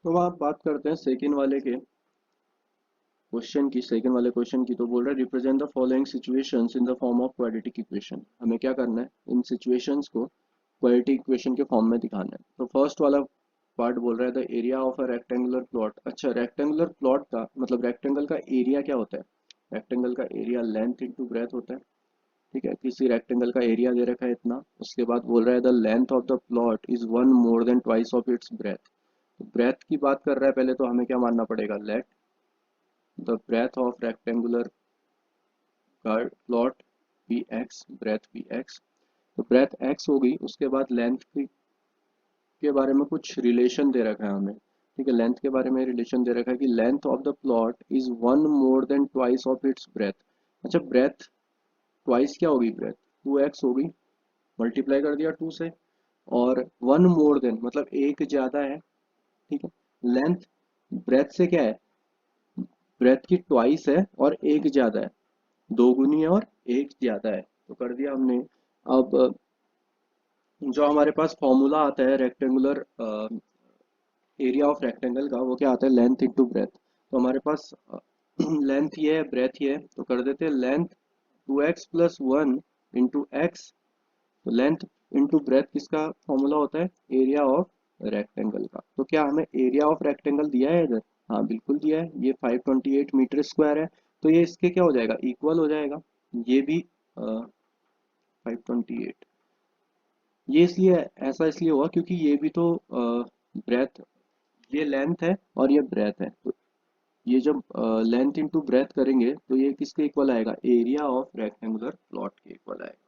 तो आप बात करते हैं सेकंड वाले क्वेश्चन की। तो बोल रहा है represent the following situations in the form of quadratic equation. हमें क्या करना है, इन सिचुएशंस को क्वाड्रेटिक इक्वेशन के फॉर्म में दिखाना है। तो फर्स्ट वाला पार्ट बोल रहा है the area of a rectangular plot. अच्छा, रेक्टेंगुलर प्लॉट का मतलब रेक्टेंगल का एरिया क्या होता है? रेक्टेंगल का एरिया लेंथ इंटू ब्रेथ होता है। ठीक है, किसी रेक्टेंगल का एरिया दे रखा है इतना, उसके बाद बोल रहा है the length of the plot is one more than twice of its breath. तो ब्रेथ की बात कर रहा है पहले, तो हमें क्या मानना पड़ेगा, let the breadth of rectangular plot be x, breadth be x. तो ब्रेथ एक्स होगी, उसके बाद लेंथ के बारे में कुछ रिलेशन दे रखा है हमें। ठीक है, लेंथ के बारे में रिलेशन दे रखा है कि length of the plot is one more than twice of its breath. अच्छा, ब्रेथ ट्वाइस क्या होगी, ब्रेथ 2x होगी, मल्टीप्लाई कर दिया 2 से, और वन मोर देन मतलब एक ज्यादा है। ठीक है, लेंथ ब्रेथ से क्या है, ब्रेथ की ट्वाइस है और एक ज्यादा है, दो गुनी है और एक ज्यादा है, तो कर दिया हमने। अब जो हमारे पास फॉर्मूला आता है रेक्टेंगुलर एरिया ऑफ रेक्टेंगल का, वो क्या आता है, लेंथ इंटू ब्रेथ। तो हमारे पास लेंथ ये है, ब्रेथ ये है, तो कर देते हैं length 2x plus one into x. तो लेंथ इंटू ब्रेथ किसका फॉर्मूला होता है, एरिया ऑफ रेक्टेंगल का। तो क्या हमें एरिया ऑफ रेक्टेंगल दिया है इधर? हाँ बिल्कुल दिया है, ये 528 मीटर स्क्वायर है। तो ये इसके क्या हो जाएगा, इक्वल हो जाएगा। ये भी 528, ये इसलिए ऐसा इसलिए हुआ क्योंकि ये भी तो ब्रेथ, ये लेंथ है और ये ब्रेथ है। तो ये जब लेंथ इंटू ब्रेथ करेंगे तो ये किसके इक्वल आएगा, एरिया ऑफ रेक्टेंगुलर प्लॉट के इक्वल आएगा।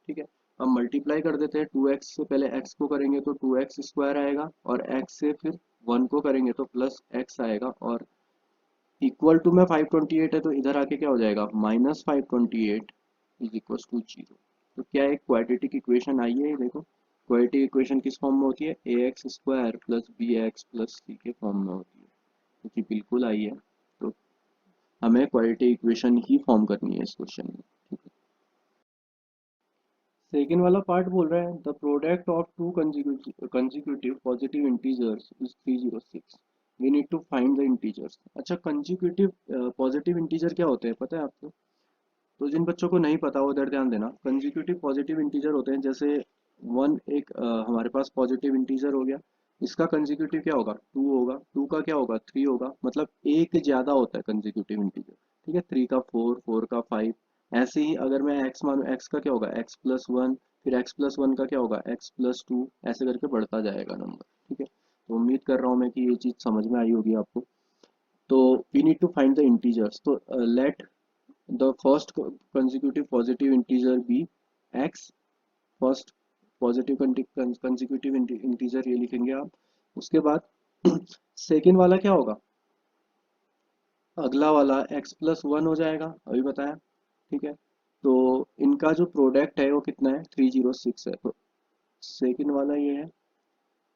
ठीक है, अब मल्टीप्लाई कर देते हैं, 2x से पहले x को करेंगे तो 2x स्क्वायर आएगा, और x से फिर 1 को करेंगे तो प्लस x आएगा, और इक्वल टू में 528 है, तो इधर आके क्या हो जाएगा, माइनस 528 इज इक्वल टू 0। तो क्या एक क्वाड्रेटिक इक्वेशन आई है, ये देखो क्वाड्रेटिक इक्वेशन किस फॉर्म में होती है, A X square plus B X plus C के फॉर्म में होती है। तो जी बिल्कुल आई है। तो हमें क्वाड्रेटिक इक्वेशन ही फॉर्म करनी है इस क्वेश्चन में। ठीक है, सेकेंड वाला पार्ट बोल रहा है the product of two consecutive positive integers is 306, we need to find the integers. अच्छा, कंजिक्यूटिव पॉजिटिव इंटीजर क्या होते हैं पता है आपको? तो जिन बच्चों को नहीं पता वो इधर ध्यान देना। कंजिक्यूटिव पॉजिटिव इंटीजर होते हैं जैसे वन, एक हमारे पास पॉजिटिव इंटीजर हो गया, इसका कंजिक्यूटिव क्या होगा, टू होगा, टू का क्या होगा, थ्री होगा, मतलब एक ज्यादा होता है कंजिक्यूटिव इंटीजर। ठीक है, थ्री का फोर, फोर का फाइव। ऐसे ही अगर मैं एक्स मानू, एक्स का क्या होगा, एक्स प्लस वन, फिर एक्स प्लस वन का क्या होगा, एक्स प्लस टू, ऐसे करके बढ़ता जाएगा नंबर। ठीक है, तो उम्मीद कर रहा हूँ मैं कि ये चीज समझ में आई होगी आपको। तो we need to find the integers. तो let the first consecutive positive integer be x, first positive consecutive integer ये लिखेंगे आप। उसके बाद सेकेंड वाला क्या होगा, अगला वाला x प्लस वन हो जाएगा, अभी बताया। ठीक है, तो इनका जो प्रोडक्ट है वो कितना है, 306 है। तो सेकेंड वाला ये है,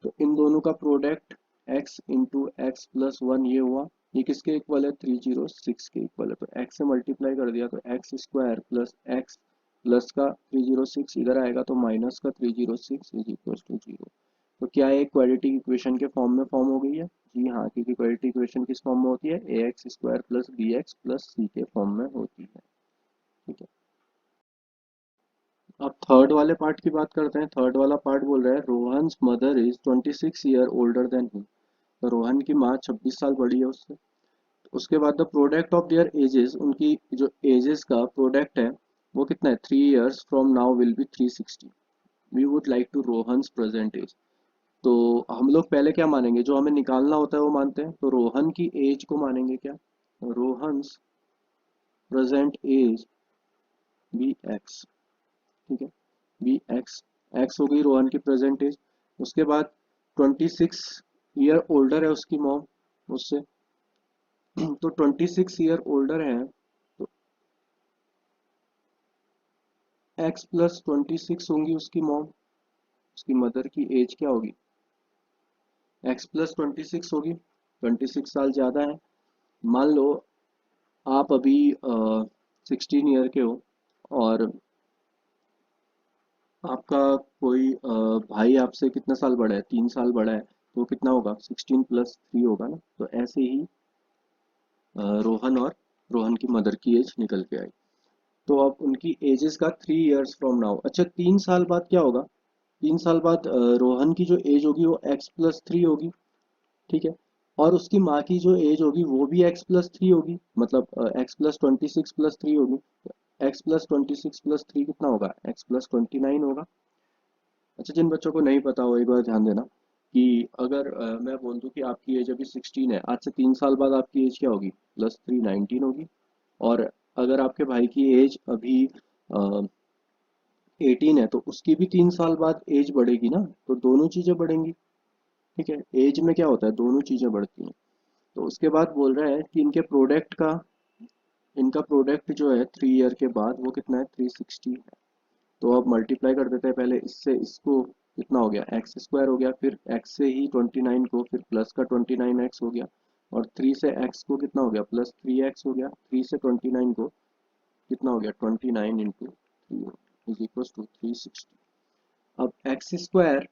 तो इन दोनों का product x into x plus one ये हुआ, ये किसके इक्वल है, 306 के इक्वल है। तो x से मल्टीप्लाई कर दिया तो x square plus x plus का 306 इधर आएगा, तो माइनस का 306 इज इक्वल टू 0। तो क्या एक क्वाड्रेटिक इक्वेशन के फॉर्म में फॉर्म हो गई है? जी हाँ, क्योंकि क्वाड्रेटिक इक्वेशन किस फॉर्म में होती है, A X square plus B X plus C के फॉर्म में होती है। ठीक है, अब थर्ड वाले पार्ट की बात करते हैं। थर्ड वाला पार्ट बोल रहा है Rohan's mother is 26 year older than him. तो रोहन की माँ 26 साल बड़ी है उससे। उसके बाद the product of their edges, उनकी जो एजेस का प्रोडक्ट है वो कितना है, 3 years from now will be 360। We would like to Rohan's present age. तो हम लोग पहले क्या मानेंगे, जो हमें निकालना होता है वो मानते हैं। तो रोहन की एज को मानेंगे क्या, Rohan's present age be x. ठीक है, बी एक्स, एक्स हो गई रोहन की प्रेजेंट एज। उसके बाद 26 ईयर ओल्डर है उसकी मॉम उससे। तो 26 ईयर ओल्डर है, तो एक्स प्लस 26 होंगी उसकी मॉम, उसकी मदर की एज क्या होगी, एक्स प्लस 26 होगी, 26 साल ज़्यादा है। मान लो आप अभी 16 ईयर के हो, और आपका कोई भाई आपसे कितने साल बड़ा है, 3 साल बड़ा है। तो कितना होगा 16 प्लस 3 होगा ना। तो ऐसे ही रोहन और रोहन की मदर की एज निकल के आई। तो अब उनकी एजेस का 3 years फ्रॉम नाउ। अच्छा 3 साल बाद क्या होगा, 3 साल बाद रोहन की जो एज होगी वो x+3 होगी, ठीक है। और उसकी माँ की जो एज होगी वो भी x+3 होगी, मतलब x+26+3 होगी। x+26+3 कितना होगा, x+29 होगा। अच्छा जिन बच्चों को नहीं पता हो एक बार ध्यान देना कि अगर मैं बोल दूं कि आपकी एज अभी 16 है, आज से 3 साल बाद आपकी एज क्या होगी, +3 19 होगी। और अगर आपके भाई की एज अभी 18 है तो उसकी भी 3 साल बाद एज बढ़ेगी ना, तो दोनों चीजें बढ़ेंगी, ठीक है। एज में क्या होता है, दोनों चीजें बढ़ती हैं। तो उसके बाद बोल रहा है कि इनका प्रोडक्ट जो है 3 ईयर के बाद वो कितना है, 360 है। तो अब मल्टीप्लाई कर देते हैं पहले इससे इसको, कितना हो गया x² हो गया, फिर x से ही 29 को, फिर प्लस का 29x हो गया, और 3 से x को कितना हो गया, +3x हो गया, 3 से 29 को कितना हो गया, 29 इंटू 3 इज इक्वल टू 360। अब x²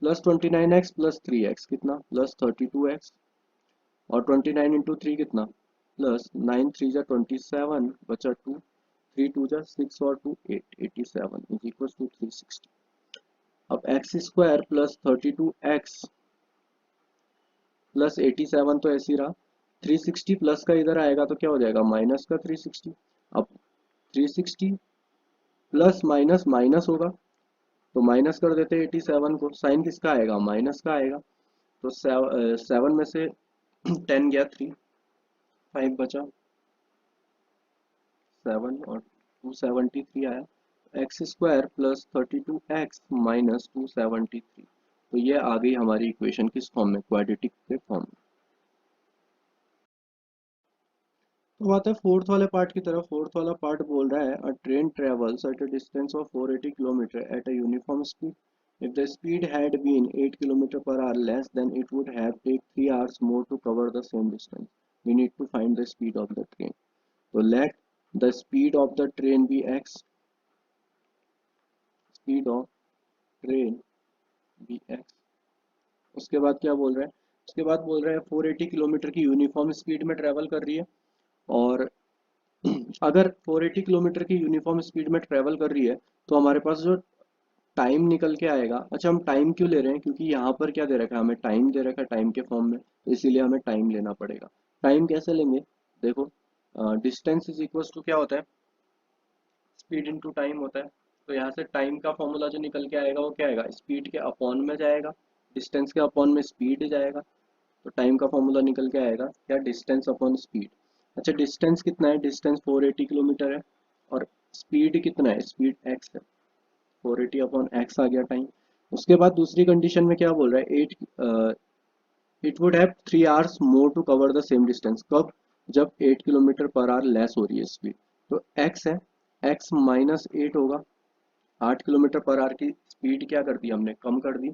+29x +3x कितना, +32x, और 29 इंटू 3 कितना, +9 3 जा 27 बचा 2, 3 2 जा 6 और 2 8, 87 इज इक्वल टू 360। अब x² +32x +87 तो ऐसे ही रहा, 360 प्लस का इधर आएगा तो क्या हो जाएगा, माइनस का 360। अब 360 प्लस माइनस माइनस होगा, तो माइनस कर देते हैं 87 को, साइन किसका आएगा, माइनस का आएगा। तो 7 में से 10 गया 3, 5 बचा 7 और 273 आया। x² +32x माइनस 273, तो ये आ गई हमारी इक्वेशन किस फॉर्म में, क्वाड्रेटिक के फॉर्म में। तो बात है फोर्थ वाले पार्ट की तरफ। फोर्थ वाला पार्ट बोल रहा है अ train travels at a distance of 480 kilometre at a uniform speed. If the speed had been 8 km per hour less, then it would have taken 3 hours more to cover the same distance. We need to find the speed of the train. So let the speed of the train be x, speed of train be x। उसके बाद क्या बोल रहा है, उसके बाद बोल रहा है 480 किलोमीटर की यूनिफॉर्म स्पीड में ट्रेवल कर रही है। और अगर 480 किलोमीटर की यूनिफॉर्म स्पीड में ट्रेवल कर रही है तो हमारे पास जो टाइम निकल के आएगा। अच्छा हम टाइम क्यों ले रहे हैं, क्योंकि यहाँ पर क्या दे रखा है, हमें टाइम दे रखा है टाइम के फॉर्म में, तो इसीलिए हमें टाइम लेना पड़ेगा। टाइम कैसे लेंगे, देखो डिस्टेंस इज इक्वल टू क्या होता है, स्पीड इनटू टाइम होता है। तो यहाँ से टाइम का फॉर्मूला जो निकल के आएगा वो क्या आएगा, स्पीड के अपॉन में जाएगा, डिस्टेंस के अपॉन में स्पीड जाएगा। तो टाइम का फॉर्मूला निकल के आएगा क्या, डिस्टेंस अपॉन स्पीड। अच्छा डिस्टेंस कितना है, डिस्टेंस 480 किलोमीटर है, और स्पीड कितना है, स्पीड एक्स है, 480 अपॉन एक्स आ गया टाइम। उसके बाद दूसरी कंडीशन में क्या बोल रहा है, it would have 3 hours more to cover the same distance. कब, जब 8 km/h लेस हो रही है स्पीड। तो x है, x -8 होगा। 8 km/h की स्पीड क्या कर दी हमने, कम कर दी।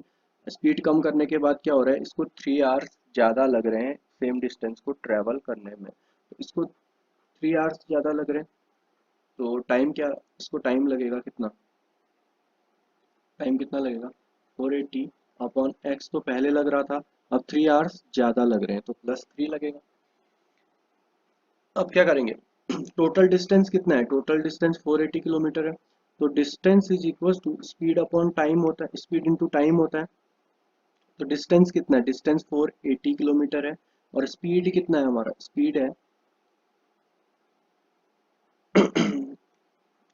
स्पीड कम करने के बाद क्या हो रहा है, इसको 3 hours ज़्यादा लग रहे हैं सेम डिस्टेंस को ट्रेवल करने में। तो इसको 3 hours ज़्यादा लग रहे हैं, तो टाइम क्या, इसको टाइम लगेगा कितना, टाइम कितना लगेगा, 480 अपॉन एक्स तो पहले लग रहा था, अब 3 hours ज़्यादा लग रहे हैं तो +3 लगेगा। अब क्या करेंगे, टोटल डिस्टेंस कितना है, टोटल डिस्टेंस 480 किलोमीटर है। तो distance is equal to speed upon time होता है, स्पीड इनटू टाइम होता है। तो डिस्टेंस कितना है, डिस्टेंस 480 किलोमीटर है, और स्पीड कितना है हमारा, स्पीड है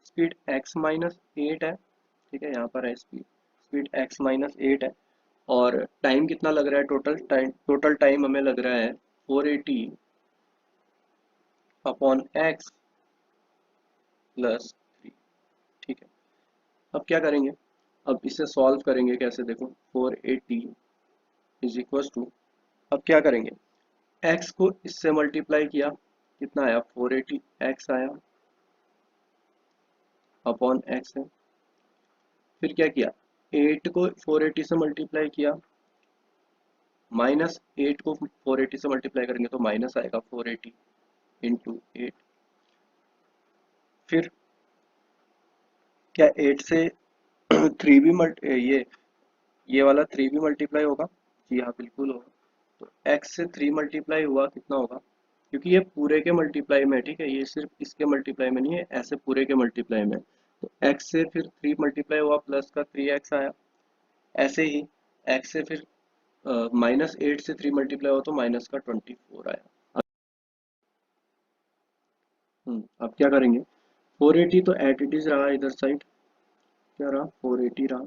स्पीड x-8 है, ठीक है, यहाँ पर है स्पीड, स्पीड x-8 है। और टाइम कितना लग रहा है, टोटल टाइम हमें लग रहा है 480 अपॉन एक्स +3, ठीक है। अब क्या करेंगे, अब इसे सॉल्व करेंगे कैसे, देखो 480 इज इक्वल टू, अब क्या करेंगे, x को इससे मल्टीप्लाई किया, कितना आया 480 x आया अपॉन x है। फिर क्या किया, 8 को 480 से मल्टीप्लाई किया, -8 को 480 से मल्टीप्लाई करेंगे तो माइनस आएगा 480 इंटू 8। फिर क्या 8 से 3 भी ये वाला 3 भी मल्टीप्लाई होगा, जी हाँ बिल्कुल होगा। तो x से 3 मल्टीप्लाई हुआ कितना होगा, क्योंकि ये पूरे के मल्टीप्लाई में है, ठीक है, ये सिर्फ इसके मल्टीप्लाई में नहीं है, ऐसे पूरे के मल्टीप्लाई में है। तो x से फिर 3 मल्टीप्लाई हुआ प्लस का 3x आया। ऐसे ही x से फिर -8 से 3 मल्टीप्लाई हुआ तो माइनस का 24 आया। अब क्या करेंगे, 480 तो एट इट इज रहा इधर साइड, क्या रहा 480 रहा,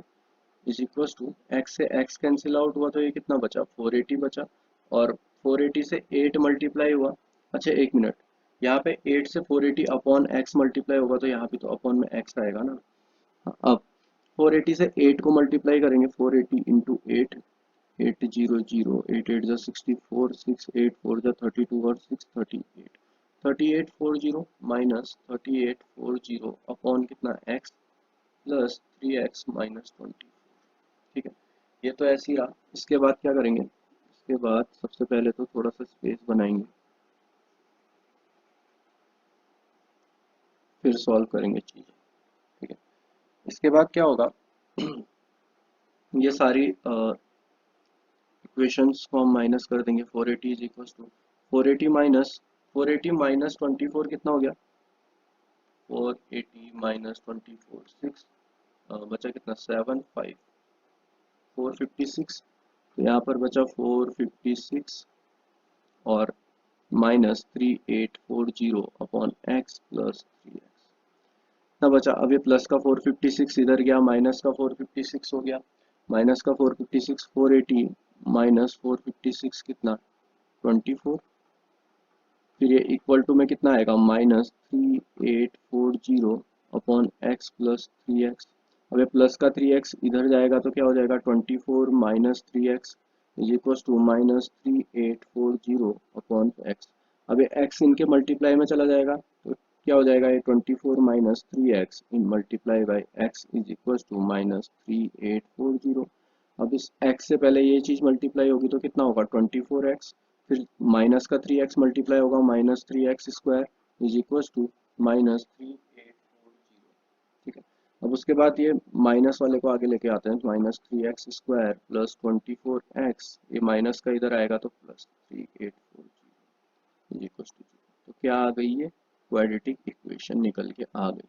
इज इक्वल टू एक्स से एक्स कैंसिल आउट हुआ तो ये कितना बचा 480 बचा, और 480 से 8 मल्टीप्लाई हुआ। अच्छा एक मिनट, यहाँ पे 8 से 480 अपॉन एक्स मल्टीप्लाई होगा तो यहाँ पे तो अपॉन में एक्स आएगा ना। हाँ, अब 480 से 8 को मल्टीप्लाई करेंगे, 480 इंटू 8, 800, 8 8 जा 64, 6 8 4 जा 32 और 6 38, 3840 माइनस 3840 अपॉन कितना एक्स प्लस 3x माइनस 20। ठीक है, ये तो ऐसे ही रहा। इसके बाद क्या करेंगे, इसके बाद सबसे पहले तो थोड़ा सा स्पेस बनाएंगे, फिर सॉल्व करेंगे चीज़ें। ठीक है, इसके बाद क्या होगा, ये सारी इक्वेशंस को हम माइनस कर देंगे। 480 इज इक्वल टू 480 माइनस 24 कितना हो गया, 480 माइनस 24 6, बचा कितना 7 5 456, तो यहाँ पर बचा 456 और minus 3840 upon x plus 3x ना बचा। अब ये प्लस का 456 इधर गया, माइनस का 456 हो गया, माइनस का 456 480 माइनस 456 कितना 24, फिर ये इक्वल टू में कितना आएगा -3840 अपॉन एक्स प्लस 3x। अब ये प्लस का 3x इधर जाएगा तो क्या हो जाएगा 24 minus 3x is equal to -3840 upon x. अब ये x इनके मल्टीप्लाई में चला जाएगा तो क्या हो जाएगा, ये 24 minus 3x in multiply by x is equal to -3840। अब इस x से पहले ये चीज़ मल्टीप्लाई होगी तो कितना होगा 24x, फिर माइनस का 3x मल्टीप्लाई होगा -3x² इज इक्वल टू -3840। ठीक है, अब उसके बाद ये माइनस वाले को आगे लेके आते हैं, -3x² प्लस 24x, ये माइनस का इधर आएगा तो प्लस 3840 इज इक्वल टू, तो क्या आ गई, ये क्वाड्रेटिक इक्वेशन निकल के आ गई।